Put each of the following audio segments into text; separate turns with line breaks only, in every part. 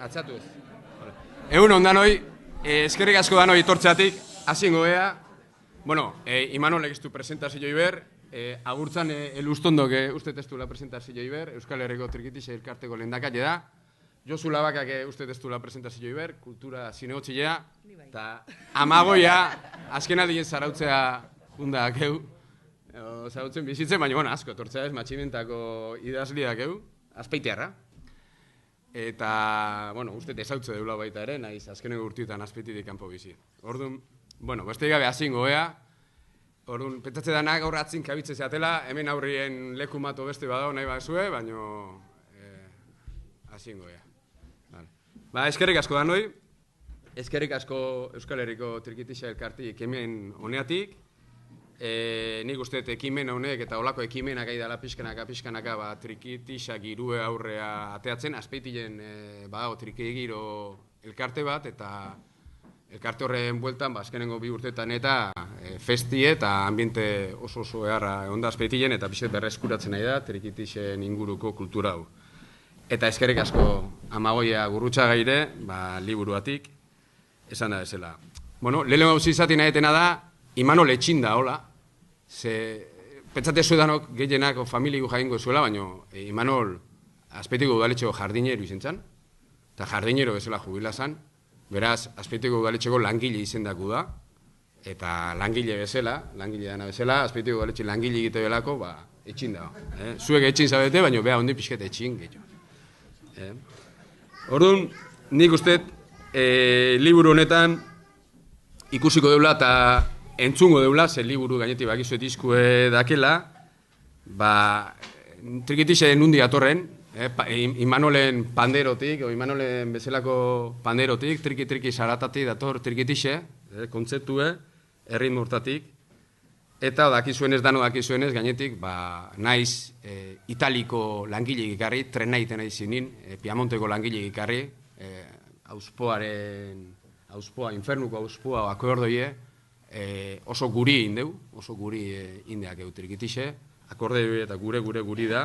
Atzatu ez. Egun ondan hoi, eskerrik asko dan hoi tortzeatik, hasingo ea. Bueno, Imanol egistu presentazio iber, agurtzan elustondo que uste testula presentazio iber, Euskal Herriko Trikitixe elkarteko lehendakaile da. Josu Labaka que uste testula presentazio iber, kultura zinegotxilea, eta amagoia, azken aldien zarautzea jundak eu, zarautzen bizitzen, baina bueno, asko, tortzea ez, matximentako idazliak eu, azpeitearra. Eta, bueno, uste ezautze deula baita ere, naiz azkeneko urtietan azpeititik kanpo bizi. Orduan, bueno, beste gabe hasingo ea. Orduan, pentsatze dana gaur atzin kabitze zeatela, hemen aurrien leku mato beste badao nahi bazue, baino hasingo ea. Vale. Ba, eskerrik asko da noi. Eskerrik asko Euskal Herriko Trikitixa elkartik hemen honeatik. Nik uste ekimen honek eta olako ekimenak aidala pixkanaka ba, Trikitixa girue aurrea ateatzen, azpeitilen trikigiro elkarte bat, eta elkarte horren bueltan, azkenengo 2 urteetan eta festi eta ambiente oso eharra egon da azpeitilen, eta pixet berreskuratzen nahi da Trikitixen inguruko kultura hau. Eta eskerrik asko amagoia gurrutxagaire, liburuatik, esan da bezala. Bueno, lehenengo gauzi izaten nahetena da, Imanol etxinda, hola. Pentsate zuedanok gehienak familiko jaingo zuela, baina Imanol azpeitiko udaletxeko jardinero izen zan, eta jardinero bezala jubila zan, beraz, azpeitiko udaletxeko langile izendaku da, eta langile dana bezala, azpeitiko udaletxe langile egite belako, etxin da. Zuek etxin zabete, baina beha hondi pixket etxin gehiago. Orduan, nik uste liburu honetan ikusiko deula eta entzungo deula, ze liburu gainetik bakizuet diskue dakela, Trikitixe nundi atorren, Imanolen panderotik, o Imanolen bezalako panderotik, triki zaratatik dator Trikitixe, kontzeptue, erritmo hortatik, eta dakizuenez, dano dakizuenez, gainetik, naiz italiko langile ikarri, trena egiten nahi zinin, Piamonteko langile ikarri, infernuko auspoa akordoie, oso guri indeu, oso guri indeak eu Trikitixe, akorde eta guri da,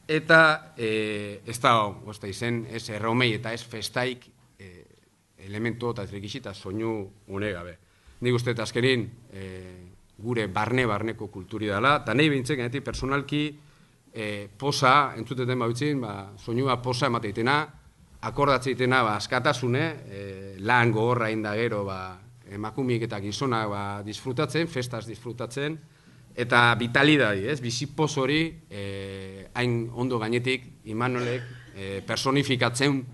eta ez da izen, ez erromei eta ez festaik elementu eta Trikixi eta soinu une gabe. Nik uste eta azkenin gure barneko kulturi dela, eta nahi behintzen gainetik personalki posa, entzuteten babitzin, soinua posa emateitena, akordatzeitena askatasune, lan gogorra inda gero, emakumiek eta gizonak disfrutatzen, festaz disfrutatzen, eta vitalidadi, bizipoz hori, hain ondo gainetik, Imanolek personifikatzen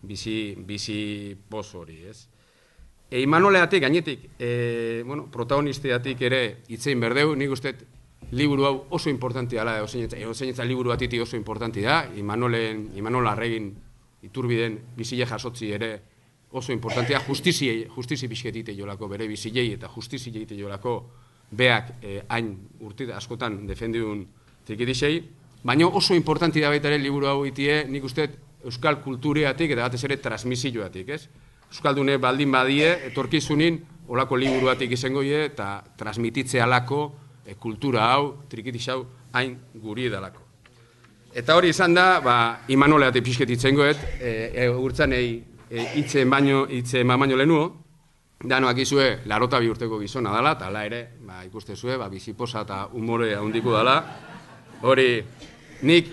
bizipoz hori. Imanoleatik gainetik, protagonisteatik ere itzein berdeu, nik uste liburu hau oso importanti dela, eozenetza liburu batitik oso importanti da, Imanol Arregin Iturbiden bizile jasotzi ere oso importantia, justizi bizketite jolako bere bizilei eta justizi jeite jolako beak hain urtita askotan defendiun Trikitixei, baina oso importanti da baita ere liburu hau itie, nik uste euskal kulturiatik eta batez ere transmisioatik, ez? Euskaldune baldin badie, etorkizunin, olako liburuatik izango ie, eta transmititze alako kultura hau, Trikitix hau, hain guri edalako. Eta hori izan da, Imanoleatik pixketitzen goet, urtzan hitzen baino lehenuo, danoak izue, 82 urteko gizona dela, eta ala ere, ikuste zue, biziposa eta humore handiko dela. Hori, nik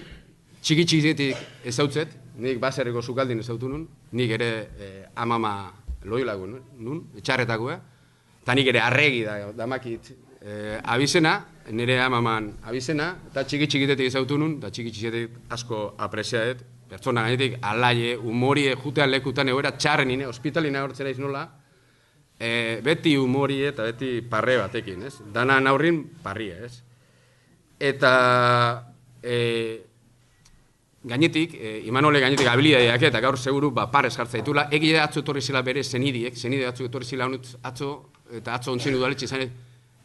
txiki-txikitik ezautzet, nik baserriko sukaldin ezautu nun, nik ere amama loilago nun, etxarretako, eta nik ere arregi damakit abizena, nire amaman abizena, eta txiki-txikitetik ezautu nun, eta txiki-txikitetik asko apreziaet, pertsona gainetik, alaie, humorie, jutean lekutan egoera txarren ine, hospitalina hortzen aiz nola, beti humorie eta beti parre batekin, ez? Dana aurrin parria, ez? Eta gainetik, Imanole gainetik habilidadeak eta gaur seguru parrez jartza ditula, egia atzo etorri zela bere zenidiek, zenide atzo etorri zela honut atzo, eta atzo ontzen udaletxe izan,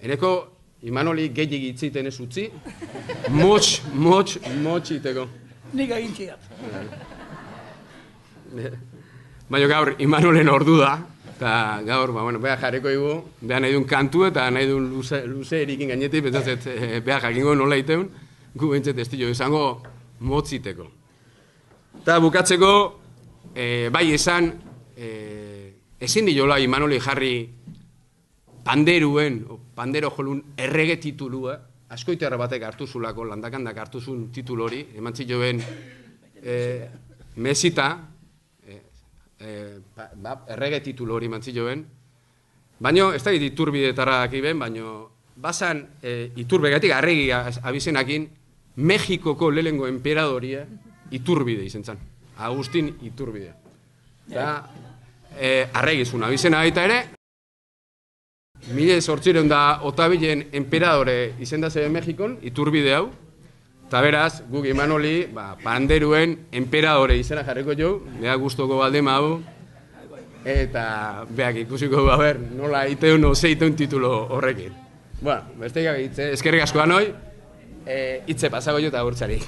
eneko Imanoli gehiagik itziten ez utzi, motx iteko.
Nik agintziat.
Baina gaur Imanolen ordu da, eta gaur, beha jarriko igu, beha nahi duen kantu eta nahi duen luze erikin gainetik, betatzet beha jakingo nola iteun, gu bentzet estillo izango motziteko. Eta bukatzeko, bai esan, ezin diola Imanoli jarri pandero jolun errege titulua, askoiterra batek hartu zulako, landakandak hartu zuen titulu hori, eman zioen mesita, errege titulu hori eman zioen, baina, ez da iturbidetara akiben, baina, bazan iturbegatik arregi abizenakin, Mexikoko lehengo enperadoria Iturbide izen zen. Agustin Iturbide. Eta arregizun abizena baita ere, 1808 enperadore izen da zeben Mexikon, Iturbide hau, eta beraz, guk Imanoli, panderuen enperadore izena jarriko jo, beha guztoko baldema hau, eta beak ikusiko nola iteun ozeiteun titulo horrekin. Bueno, besteik eskerrik asko anoi, hitze pasago jo eta agurtzari.